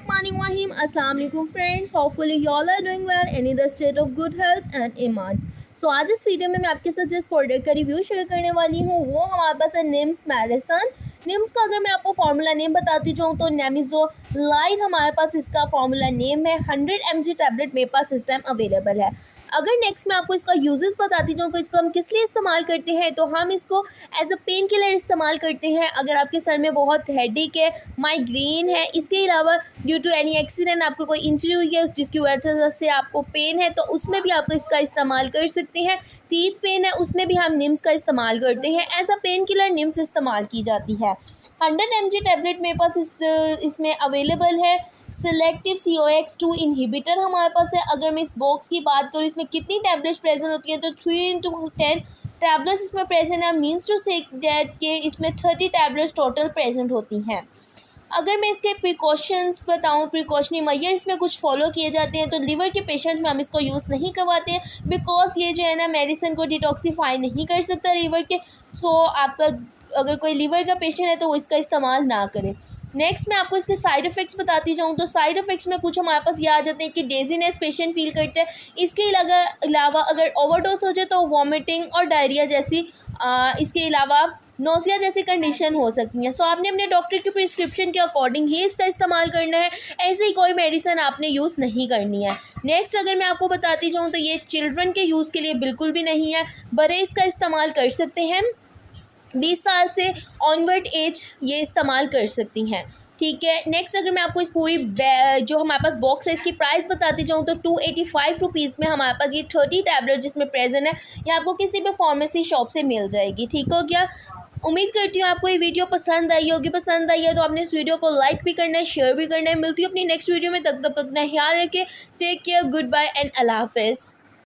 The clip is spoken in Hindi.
Bismillahirrahmanirrahim. Assalamu alaikum friends. Hopefully you all are doing well and in the state of good health and iman. So आज इस वीडियो में मैं आपके साथ जिस प्रोडक्ट का रिव्यू शेयर करने वाली हूँ वो हमारे पास है निम्स मेडिसन। निम्स का अगर मैं आपको फार्मूला नेम बताती जाऊँ तो नेमिजो लाइट हमारे पास इसका फार्मूला नेम है। 100 mg टैबलेट मेरे पास इस टाइम अवेलेबल है। अगर नेक्स्ट मैं आपको इसका यूजेस बताती जाऊँ तो इसको हम किस लिए इस्तेमाल करते हैं, तो हम इसको एज अ पेन किलर इस्तेमाल करते हैं। अगर आपके सर में बहुत हेडेक है, माइग्रेन है, इसके अलावा ड्यू टू एनी एक्सीडेंट आपको कोई इंजरी हुई है जिसकी वजह से आपको पेन है, तो उसमें भी आपको इसका इस्तेमाल कर सकते हैं। टीथ पेन है उसमें भी हम निम्स का इस्तेमाल करते हैं। एज अ पेन किलर निम्स इस्तेमाल की जाती है। 100 mg टैबलेट मेरे पास इसमें अवेलेबल है। सेलेक्टिव COX2 इनहिबिटर हमारे पास है। अगर मैं इस बॉक्स की बात करूँ इसमें कितनी टैबलेट्स प्रेजेंट होती हैं तो 3 × 10 टैबलेट्स इसमें प्रेजेंट है। मीन्स टू से दैट के इसमें 30 टैबलेट्स टोटल प्रेजेंट होती हैं। अगर मैं इसके प्रिकॉशंस बताऊं, प्रिकॉशनरी मेजर इसमें कुछ फॉलो किए जाते हैं। तो लीवर के पेशेंट्स में हम इसको यूज़ नहीं करवाते हैं बिकॉज ये जो है ना मेडिसिन को डिटॉक्सीफाई नहीं कर सकता लीवर के। सो आपका अगर कोई लीवर का पेशेंट है तो वो इसका इस्तेमाल ना करें। नेक्स्ट मैं आपको इसके साइड इफ़ेक्ट्स बताती जाऊँ तो साइड इफ़ेक्ट्स में कुछ हमारे पास ये आ जाते हैं कि डेजीनेस पेशेंट फील करते हैं। इसके अलावा अगर ओवरडोज हो जाए तो वॉमिटिंग और डायरिया जैसी इसके अलावा नोज़िया जैसी कंडीशन हो सकती है। सो आपने अपने डॉक्टर की प्रिस्क्रिप्शन के अकॉर्डिंग ही इसका इस्तेमाल करना है। ऐसे ही कोई मेडिसिन आपने यूज़ नहीं करनी है। नेक्स्ट अगर मैं आपको बताती जाऊँ तो ये चिल्ड्रन के यूज़ के लिए बिल्कुल भी नहीं है। बड़े इसका इस्तेमाल कर सकते हैं, 20 साल से ऑनवर्ड एज ये इस्तेमाल कर सकती हैं। ठीक है। नेक्स्ट अगर मैं आपको इस पूरी जो हमारे पास बॉक्स है इसकी प्राइस बताती जाऊँ तो 285 रुपीज़ में हमारे पास ये 30 टैबलेट जिसमें प्रेजेंट है ये आपको किसी भी फार्मेसी शॉप से मिल जाएगी। ठीक हो गया। उम्मीद करती हूँ आपको ये वीडियो पसंद आई होगी। पसंद आई है तो आपने इस वीडियो को लाइक भी करना है, शेयर भी करना है। मिलती हूँ अपनी नेक्स्ट वीडियो में, तब तक अपना ख्याल रखें। Take care, goodbye and अल्लाह हाफिज़।